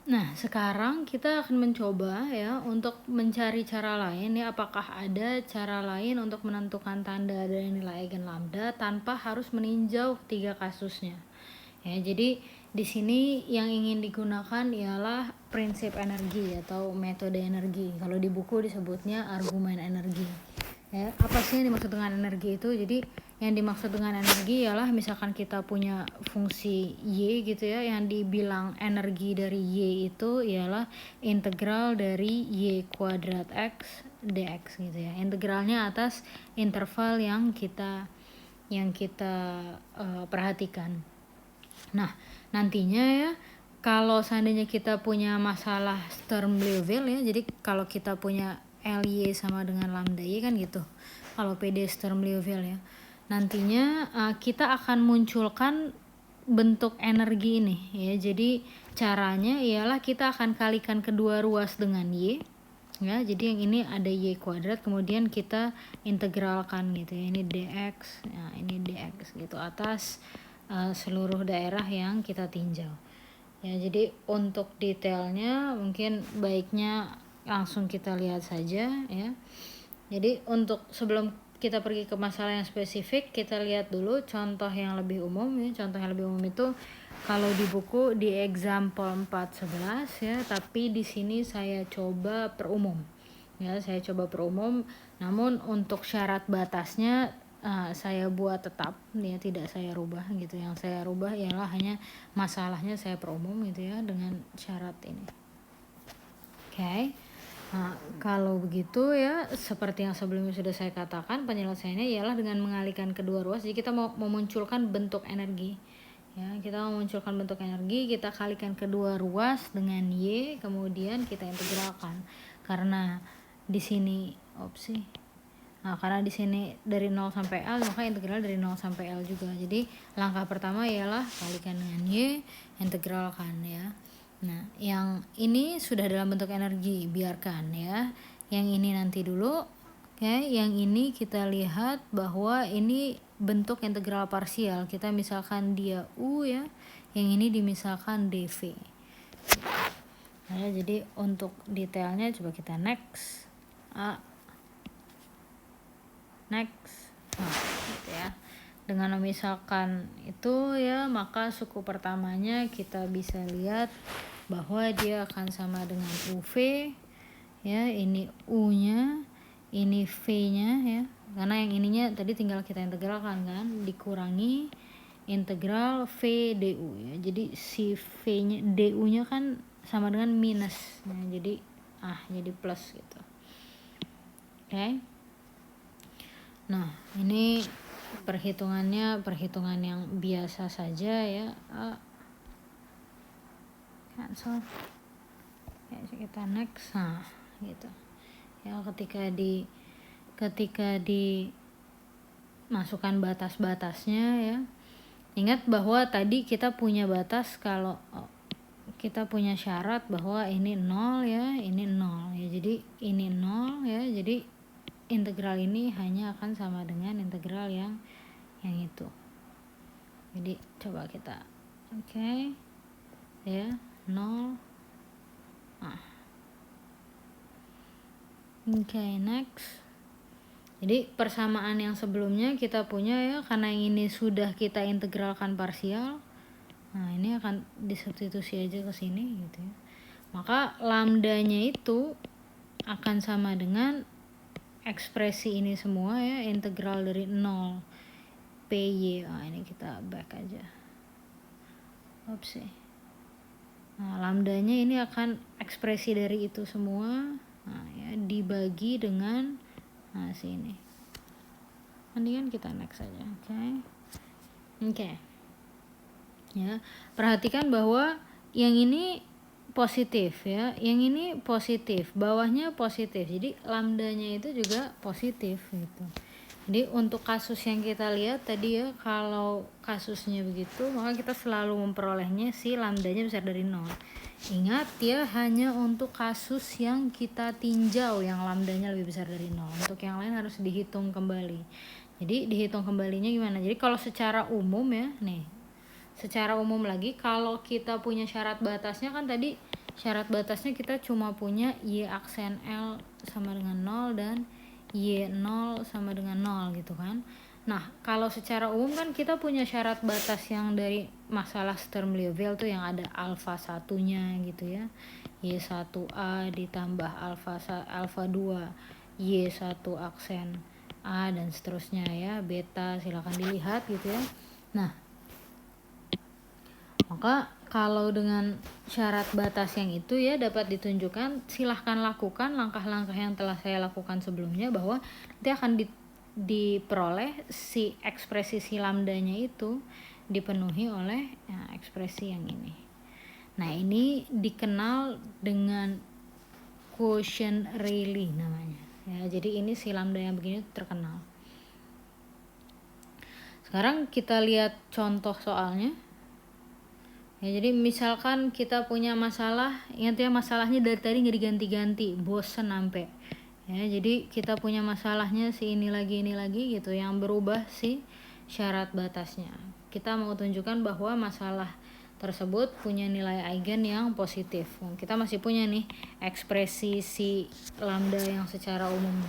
Nah, sekarang kita akan mencoba ya untuk mencari cara lain ya, apakah ada cara lain untuk menentukan tanda dari nilai eigen lambda tanpa harus meninjau ketiga kasusnya. Ya, jadi di sini yang ingin digunakan ialah prinsip energi atau metode energi. Kalau di buku disebutnya argumen energi. Ya, apa sih yang dimaksud dengan energi itu? Jadi yang dimaksud dengan energi ialah misalkan kita punya fungsi Y gitu ya, yang dibilang energi dari Y itu ialah integral dari Y kuadrat X dx gitu ya. Integralnya atas interval yang kita perhatikan. Nah, nantinya ya kalau seandainya kita punya masalah Sturm-Liouville ya, jadi kalau kita punya Ly sama dengan lambda Y kan gitu. Kalau PD Sturm-Liouville ya. Nantinya kita akan munculkan bentuk energi ini ya. Jadi caranya ialah kita akan kalikan kedua ruas dengan Y. Ya, jadi yang ini ada Y kuadrat, kemudian kita integralkan gitu ya. Ini dx, nah ini dx gitu atas seluruh daerah yang kita tinjau. Ya, jadi untuk detailnya mungkin baiknya langsung kita lihat saja ya. Jadi untuk sebelum kita pergi ke masalah yang spesifik, kita lihat dulu contoh yang lebih umum ya. Contoh yang lebih umum itu kalau di buku di example 411 ya, tapi di sini saya coba perumum. Ya, saya coba perumum, namun untuk syarat batasnya saya buat tetap ya, tidak saya rubah gitu. Yang saya rubah ialah hanya masalahnya saya perumum gitu ya dengan syarat ini. Oke. Nah, kalau begitu ya seperti yang sebelumnya sudah saya katakan, penyelesaiannya ialah dengan mengalihkan kedua ruas. Jadi kita mau memunculkan bentuk energi. Ya, kita memunculkan bentuk energi, kita kalikan kedua ruas dengan Y, kemudian kita integralkan. Karena di sini karena di sini dari 0 sampai L, maka integral dari 0 sampai L juga. Jadi langkah pertama ialah kalikan dengan Y, integralkan ya. Nah, yang ini sudah dalam bentuk energi, biarkan ya. Yang ini nanti dulu. Oke, yang ini kita lihat bahwa ini bentuk integral parsial. Kita misalkan dia U ya. Yang ini dimisalkan dV. Nah, jadi untuk detailnya coba kita next. Next. Nah, gitu ya. Dengan memisahkan itu ya, maka suku pertamanya kita bisa lihat bahwa dia akan sama dengan UV ya, ini U-nya, ini V-nya ya. Karena yang ininya tadi tinggal kita integralkan kan, dikurangi integral V du ya. Jadi si V-nya du-nya kan sama dengan minus. Nah, jadi plus gitu. Oke. Nah, ini perhitungannya perhitungan yang biasa saja ya. Cancel. Ya, kita next. Nah, gitu. Ya, ketika di masukkan batas-batasnya ya. Ingat bahwa tadi kita punya batas kalau kita punya syarat bahwa ini 0 ya, ini 0 ya. Jadi ini 0 ya. Jadi integral ini hanya akan sama dengan integral yang itu. Jadi coba kita ya 0. Next. Jadi persamaan yang sebelumnya kita punya ya, karena yang ini sudah kita integralkan parsial. Nah, ini akan disubstitusi aja ke sini gitu ya. Maka lambdanya itu akan sama dengan ekspresi ini semua ya, integral dari 0 PY. Ini kita back aja. Nah, lambdanya ini akan ekspresi dari itu semua. Nah, ya, dibagi dengan sini. Mendingan kita next aja. Oke. Ya, perhatikan bahwa yang ini positif ya, yang ini positif, bawahnya positif. Jadi lambdanya itu juga positif gitu. Jadi untuk kasus yang kita lihat tadi ya, kalau kasusnya begitu, maka kita selalu memperolehnya si lambdanya besar dari 0. Ingat ya, hanya untuk kasus yang kita tinjau yang lambdanya lebih besar dari 0. Untuk yang lain harus dihitung kembali. Jadi dihitung kembalinya gimana? Jadi kalau secara umum ya, nih. Secara umum lagi, kalau kita punya syarat batasnya kan tadi syarat batasnya kita cuma punya Y aksen L sama dengan 0 dan Y0 sama dengan 0 gitu kan. Nah, kalau secara umum kan kita punya syarat batas yang dari masalah Sturm-Liouville tuh yang ada alfa satunya gitu ya. Y1A ditambah alfa 2, Y1 aksen A dan seterusnya ya, beta silakan dilihat gitu ya. Nah, maka kalau dengan syarat batas yang itu ya dapat ditunjukkan, silahkan lakukan langkah-langkah yang telah saya lakukan sebelumnya, bahwa nanti akan diperoleh si ekspresi si lambdanya itu dipenuhi oleh ya, ekspresi yang ini. Nah, ini dikenal dengan quotient Rayleigh namanya ya. Jadi ini si lambda yang begini terkenal. Sekarang kita lihat contoh soalnya ya. Jadi misalkan kita punya masalah, ingat ya masalahnya dari tadi nggak diganti-ganti, bosen sampai ya. Jadi kita punya masalahnya si ini lagi gitu, yang berubah si syarat batasnya. Kita mau tunjukkan bahwa masalah tersebut punya nilai eigen yang positif. Kita masih punya nih ekspresi si lambda yang secara umumnya.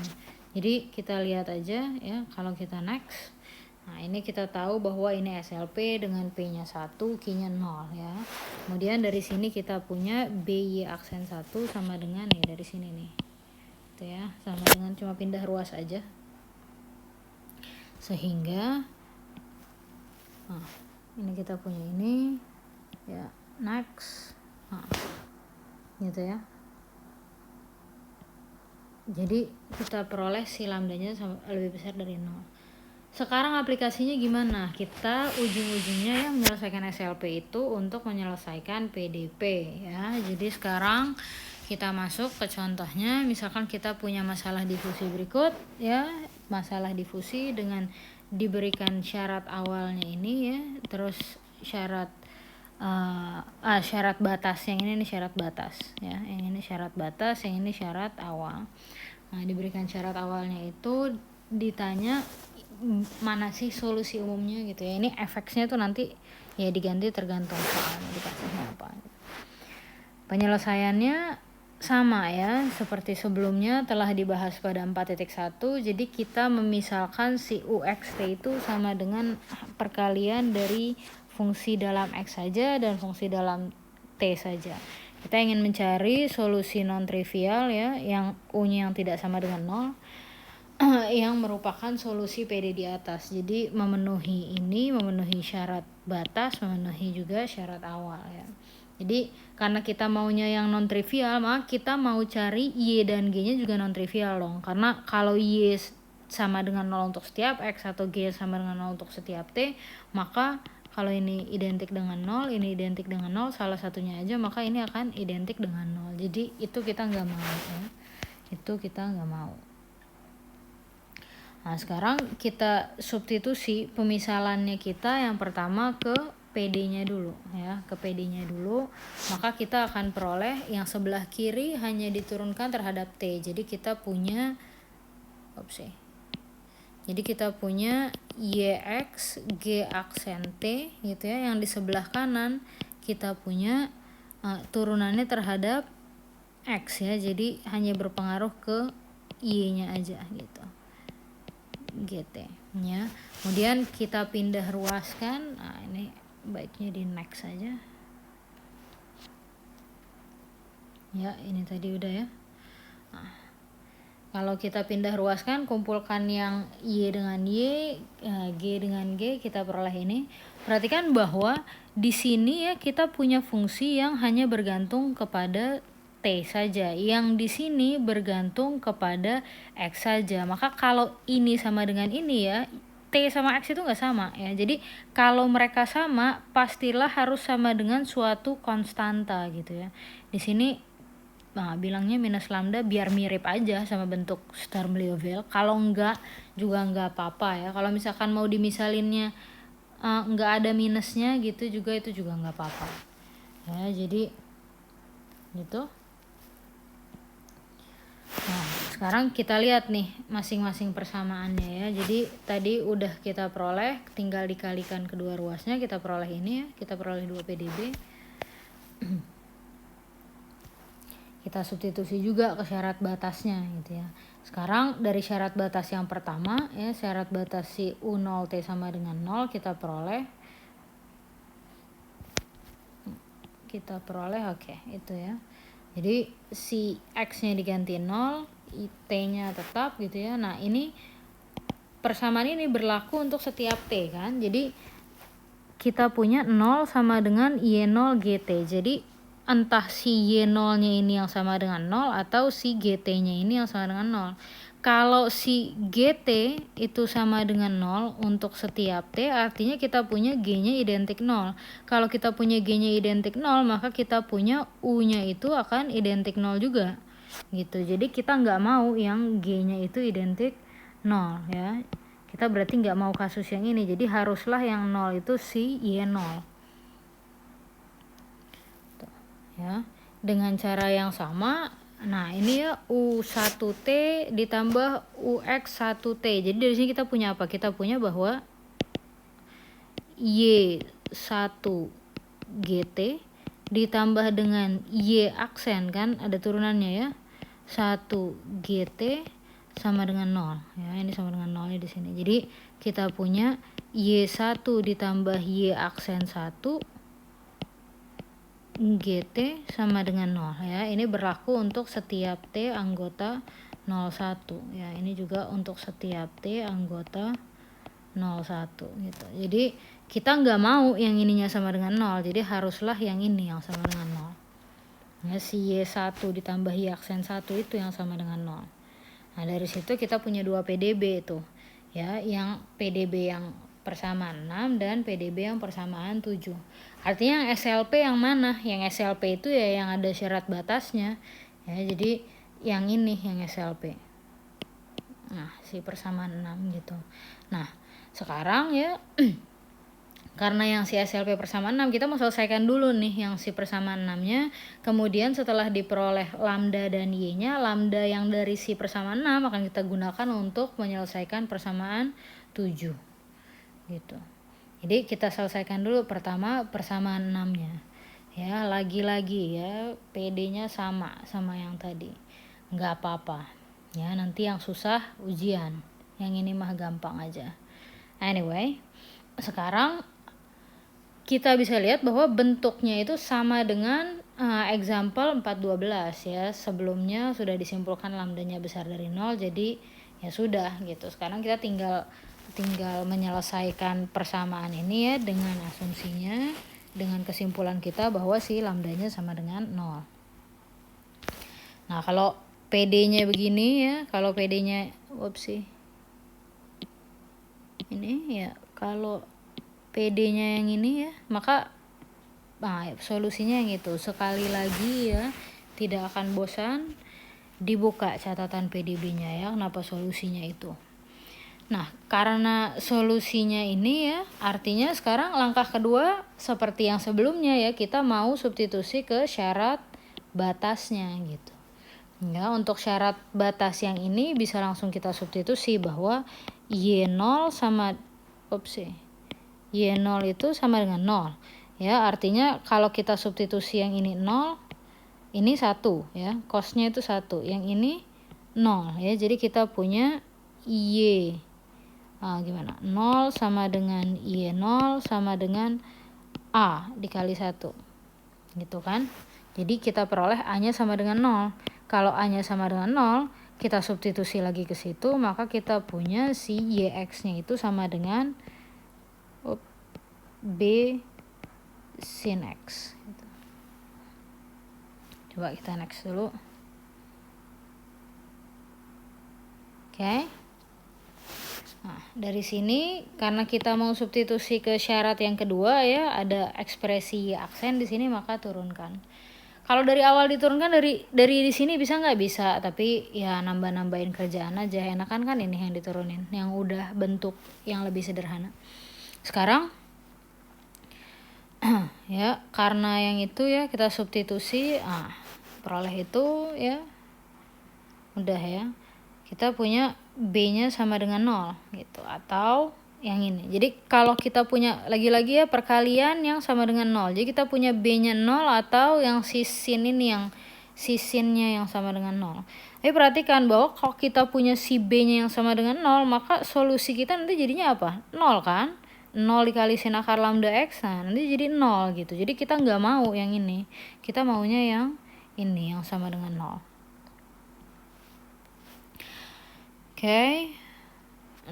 Jadi kita lihat aja ya, kalau kita next. Nah, ini kita tahu bahwa ini SLP dengan P-nya 1, Q-nya 0 ya. Kemudian dari sini kita punya BY aksen 1 sama dengan nih dari sini nih. Itu ya, sama dengan cuma pindah ruas aja. Sehingga nah, ini kita punya ini ya, next. Nah, gitu ya. Jadi kita peroleh si lambdanya lebih besar dari 0. Sekarang aplikasinya gimana? Kita ujung-ujungnya yang menyelesaikan SLP itu untuk menyelesaikan PDP ya. Jadi sekarang kita masuk ke contohnya. Misalkan kita punya masalah difusi berikut ya, masalah difusi dengan diberikan syarat awalnya ini ya, terus syarat syarat batas, yang ini nih syarat batas ya, yang ini syarat batas, yang ini syarat awal. Nah, diberikan syarat awalnya itu ditanya mana sih solusi umumnya gitu ya. Ini efeknya tuh nanti ya diganti tergantung soalnya dikasihnya apa. Penyelesaiannya sama ya, seperti sebelumnya telah dibahas pada 4.1. Jadi kita memisalkan si UXT itu sama dengan perkalian dari fungsi dalam X saja dan fungsi dalam T saja. Kita ingin mencari solusi non trivial ya, yang U-nya yang tidak sama dengan 0, yang merupakan solusi PD di atas. Jadi memenuhi syarat batas, memenuhi juga syarat awal ya. Jadi karena kita maunya yang non trivial, maka kita mau cari Y dan G-nya juga non trivial dong. Karena kalau Y sama dengan 0 untuk setiap X atau G sama dengan 0 untuk setiap T, maka kalau ini identik dengan 0, ini identik dengan 0, salah satunya aja, maka ini akan identik dengan 0. Jadi itu kita nggak mau ya. Itu kita nggak mau. Nah, sekarang kita substitusi pemisalannya kita yang pertama ke PD-nya dulu ya, ke PD-nya dulu. Maka kita akan peroleh yang sebelah kiri hanya diturunkan terhadap T. Jadi kita punya YX G aksen T gitu ya, yang di sebelah kanan kita punya turunannya terhadap X ya. Jadi hanya berpengaruh ke Y-nya aja gitu. GT ya. Kemudian kita pindah ruaskan. Nah, ini baiknya di next saja. Ya, ini tadi udah ya. Nah, kalau kita pindah ruaskan, kumpulkan yang Y dengan Y, G dengan G, kita peroleh ini. Perhatikan bahwa di sini ya kita punya fungsi yang hanya bergantung kepada T saja, yang di sini bergantung kepada X saja. Maka kalau ini sama dengan ini ya, T sama X itu nggak sama ya. Jadi kalau mereka sama, pastilah harus sama dengan suatu konstanta gitu ya. Di sini bilangnya minus lambda biar mirip aja sama bentuk Sturm-Liouville. Kalau enggak juga enggak apa-apa ya. Kalau misalkan mau dimisalinnya enggak ada minusnya gitu juga, itu juga enggak apa-apa ya. Jadi gitu. Nah, sekarang kita lihat nih masing-masing persamaannya ya. Jadi tadi udah kita peroleh, tinggal dikalikan kedua ruasnya, kita peroleh ini ya, kita peroleh 2 PDB. kita substitusi juga ke syarat batasnya gitu ya. Sekarang dari syarat batas yang pertama ya, syarat batas si U0T sama dengan 0 kita peroleh oke, itu ya. Jadi si X-nya diganti 0, T-nya tetap gitu ya. Nah, ini persamaan ini berlaku untuk setiap T kan. Jadi kita punya 0 sama dengan Y0 GT. Jadi entah si Y0-nya ini yang sama dengan 0 atau si GT-nya ini yang sama dengan 0. Kalau si GT itu sama dengan 0 untuk setiap T, artinya kita punya G-nya identik 0. Kalau kita punya G-nya identik 0, maka kita punya U-nya itu akan identik 0 juga. Gitu. Jadi kita nggak mau yang G-nya itu identik 0 ya. Kita berarti nggak mau kasus yang ini, jadi haruslah yang 0 itu si Y0 ya. Dengan cara yang sama, nah ini ya U1T ditambah UX1T. Jadi dari sini kita punya apa? Kita punya bahwa Y1GT ditambah dengan Y aksen kan, ada turunannya ya, 1GT sama dengan 0 ya, ini sama dengan 0 di sini. Jadi kita punya Y1 ditambah Y aksen 1 GT sama dengan 0 ya. Ini berlaku untuk setiap T anggota 01 ya. Ini juga untuk setiap T anggota 01 gitu. Jadi kita nggak mau yang ininya sama dengan 0, jadi haruslah yang ini yang sama dengan 0 ya. Si Y1 ditambah Y aksen 1 itu yang sama dengan 0. Nah, dari situ kita punya 2 PDB itu ya, yang PDB yang persamaan 6 dan PDB yang persamaan 7. Artinya yang SLP yang mana? Yang SLP itu ya yang ada syarat batasnya ya, jadi yang ini yang SLP. Nah, si persamaan 6 gitu. Nah, sekarang ya karena yang si SLP persamaan 6 kita mau selesaikan dulu nih yang si persamaan 6-nya. Kemudian setelah diperoleh lambda dan Y-nya, lambda yang dari si persamaan 6 akan kita gunakan untuk menyelesaikan persamaan 7. Gitu. Jadi kita selesaikan dulu pertama persamaan 6-nya. Ya, lagi-lagi ya PD-nya sama yang tadi. Nggak apa-apa. Ya, nanti yang susah ujian. Yang ini mah gampang aja. Anyway, sekarang kita bisa lihat bahwa bentuknya itu sama dengan example 412 ya. Sebelumnya sudah disimpulkan lambdanya besar dari 0, jadi ya sudah gitu. Sekarang kita tinggal menyelesaikan persamaan ini ya dengan asumsinya, dengan kesimpulan kita bahwa si lambdanya sama dengan 0. Nah, kalau PD-nya begini ya, kalau PD-nya ini ya, kalau PD-nya yang ini ya, maka solusinya yang itu. Sekali lagi ya, tidak akan bosan, dibuka catatan PDB-nya ya, kenapa solusinya itu. Nah, karena solusinya ini ya, artinya sekarang langkah kedua seperti yang sebelumnya ya, kita mau substitusi ke syarat batasnya gitu. Ya, untuk syarat batas yang ini bisa langsung kita substitusi bahwa Y0 sama Y0 itu sama dengan 0 ya. Artinya kalau kita substitusi yang ini 0, ini 1 ya, cosnya itu 1, yang ini 0 ya. Jadi kita punya Y 0 sama dengan Y0 sama dengan A dikali 1 gitu kan. Jadi kita peroleh A-nya sama dengan 0. Kalau A-nya sama dengan 0, kita substitusi lagi ke situ, maka kita punya si YX-nya itu sama dengan B sin X. Coba kita next dulu. Oke. Nah, dari sini karena kita mau substitusi ke syarat yang kedua ya, ada ekspresi aksen di sini, maka turunkan. Kalau dari awal diturunkan dari di sini bisa nggak? Bisa, tapi ya nambah-nambahin kerjaan aja. Enakan kan ini yang diturunin, yang udah bentuk yang lebih sederhana. Sekarang ya, karena yang itu ya kita substitusi, peroleh itu ya udah ya. Kita punya B-nya sama dengan 0 gitu, atau yang ini. Jadi kalau kita punya lagi-lagi ya perkalian yang sama dengan 0. Jadi kita punya B-nya 0 atau yang si sin ini si sinnya yang sama dengan 0. Tapi perhatikan bahwa kalau kita punya si B-nya yang sama dengan 0, maka solusi kita nanti jadinya apa? 0 kan? 0 dikali sin akar lambda X, nah nanti jadi 0 gitu. Jadi kita nggak mau yang ini. Kita maunya yang ini, yang sama dengan 0. Oke.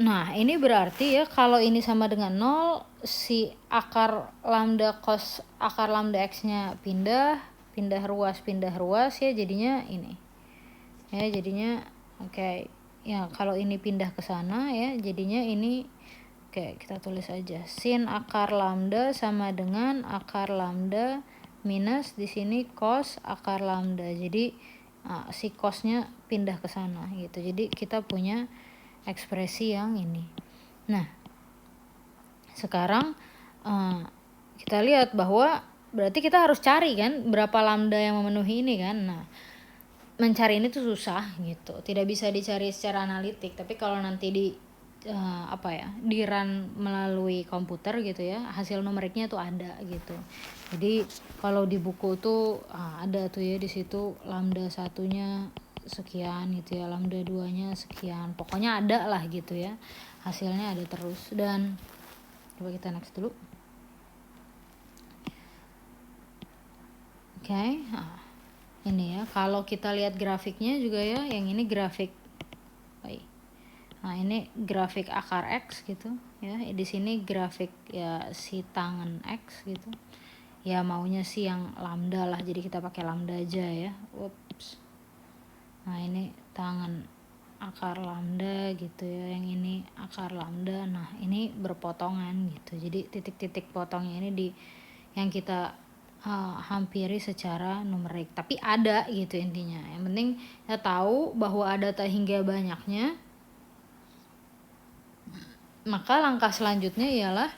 Nah, ini berarti ya kalau ini sama dengan 0, si akar lambda cos akar lambda X-nya pindah ruas ya, jadinya ini. Ya, jadinya oke. Ya, kalau ini pindah ke sana ya, jadinya ini oke, kita tulis aja. Sin akar lambda sama dengan akar lambda minus di sini cos akar lambda. Jadi si cosnya pindah ke sana gitu. Jadi kita punya ekspresi yang ini. Nah, sekarang kita lihat bahwa berarti kita harus cari kan berapa lambda yang memenuhi ini kan. Nah, mencari ini tuh susah gitu, tidak bisa dicari secara analitik. Tapi kalau nanti di di run melalui komputer gitu ya, hasil numeriknya tuh ada gitu. Jadi kalau di buku tuh ada tuh ya, di situ lambda satunya sekian gitu ya, lambda 2-nya sekian, pokoknya ada lah gitu ya, hasilnya ada terus. Dan coba kita next dulu. Oke. Ini ya, kalau kita lihat grafiknya juga ya, yang ini grafik ini grafik akar X gitu ya, di sini grafik ya si tangan X gitu ya, maunya sih yang lambda lah, jadi kita pakai lambda aja ya. Ups. Nah, ini tangan akar lambda gitu ya, yang ini akar lambda. Nah, ini berpotongan gitu, jadi titik-titik potongnya ini di yang kita hampiri secara numerik, tapi ada gitu intinya. Yang penting kita tahu bahwa ada tak hingga banyaknya. Maka langkah selanjutnya ialah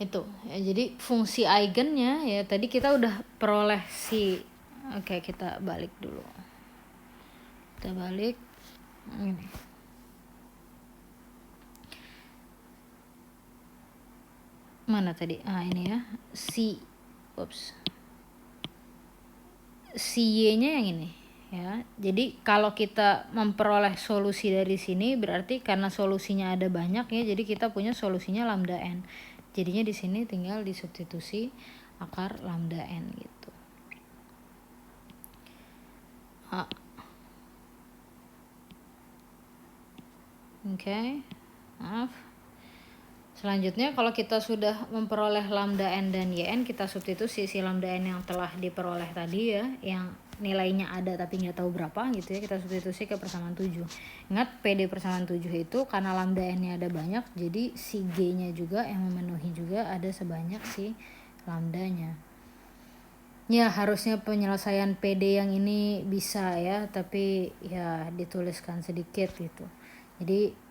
itu ya, jadi fungsi eigennya ya tadi kita udah peroleh si kita balik dulu, kita balik ini. Mana tadi? Ini ya, si y-nya yang ini ya. Jadi kalau kita memperoleh solusi dari sini berarti karena solusinya ada banyak ya, jadi kita punya solusinya lambda n. Jadinya di sini tinggal disubstitusi akar lambda n gitu. Oke. Maaf. Selanjutnya kalau kita sudah memperoleh lambda n dan yn, kita substitusi si lambda n yang telah diperoleh tadi ya, yang nilainya ada tapi nggak tahu berapa gitu ya, kita substitusi ke persamaan 7. Ingat PD persamaan 7 itu karena lambda n-nya ada banyak, jadi si G-nya juga yang memenuhi juga ada sebanyak si lambdanya. Ya, harusnya penyelesaian PD yang ini bisa ya, tapi ya dituliskan sedikit gitu. Jadi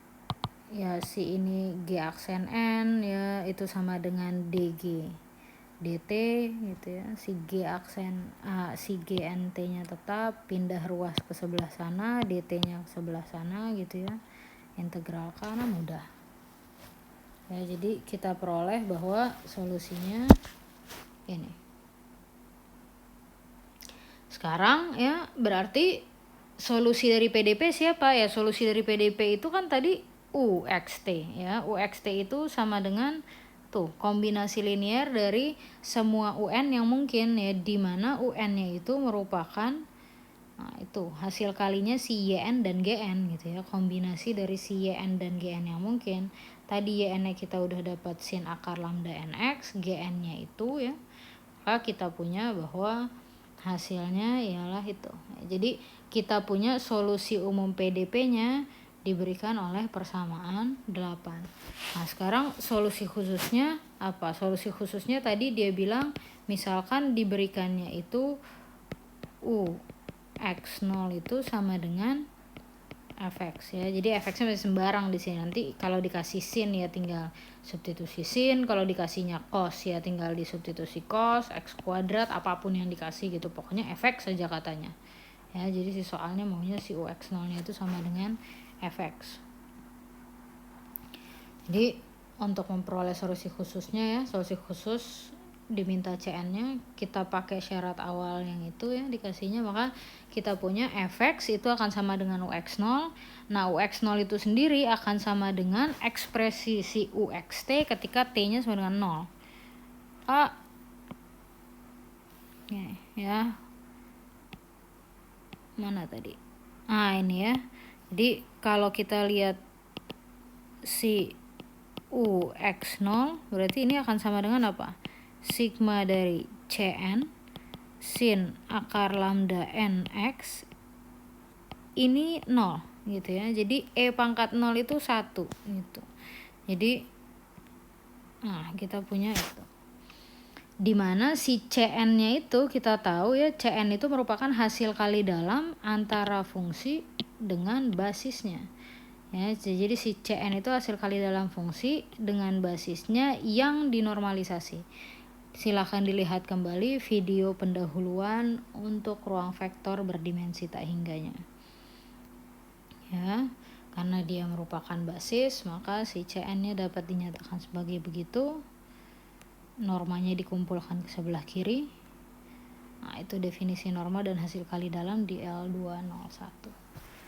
ya si ini G aksen N ya itu sama dengan DG DT gitu ya, si G aksen si GNT nya tetap, pindah ruas ke sebelah sana, DT nya ke sebelah sana gitu ya, integral karena mudah ya. Jadi kita peroleh bahwa solusinya ini. Sekarang ya berarti solusi dari PDP siapa ya? Solusi dari PDP itu kan tadi UXT ya, UXT itu sama dengan tuh kombinasi linear dari semua UN yang mungkin ya, di mana UN-nya itu merupakan itu hasil kalinya si YN dan GN gitu ya, kombinasi dari si YN dan GN yang mungkin. Tadi YN-nya kita udah dapat sin akar lambda NX, GN-nya itu ya, maka kita punya bahwa hasilnya ialah itu. Jadi kita punya solusi umum PDP-nya diberikan oleh persamaan 8. Nah, sekarang solusi khususnya apa? Solusi khususnya tadi dia bilang misalkan diberikannya itu X0 itu sama dengan fx ya. Jadi fx-nya masih sembarang di sini. Nanti kalau dikasih sin ya tinggal substitusi sin, kalau dikasihnya cos ya tinggal disubstitusi cos, x kuadrat apapun yang dikasih gitu. Pokoknya fx saja katanya. Ya, jadi si soalnya maunya si UX0-nya itu sama dengan fx. Jadi untuk memperoleh solusi khususnya ya, solusi khusus diminta CN-nya, kita pakai syarat awal yang itu ya dikasihnya, maka kita punya fx itu akan sama dengan ux0. Nah ux0 itu sendiri akan sama dengan ekspresi si uxt ketika t-nya sama dengan 0. Ya mana tadi, ini ya. Jadi kalau kita lihat si ux0 berarti ini akan sama dengan apa? Sigma dari Cn sin akar lambda nx ini 0 gitu ya. Jadi E pangkat 0 itu 1 gitu. Jadi kita punya itu. Dimana si Cn-nya itu kita tahu ya, Cn itu merupakan hasil kali dalam antara fungsi dengan basisnya. Ya, jadi si Cn itu hasil kali dalam fungsi dengan basisnya yang dinormalisasi. Silakan dilihat kembali video pendahuluan untuk ruang vektor berdimensi tak hingganya. Ya, karena dia merupakan basis, maka si Cn-nya dapat dinyatakan sebagai begitu. Normanya dikumpulkan ke sebelah kiri. Itu definisi norma dan hasil kali dalam di L201.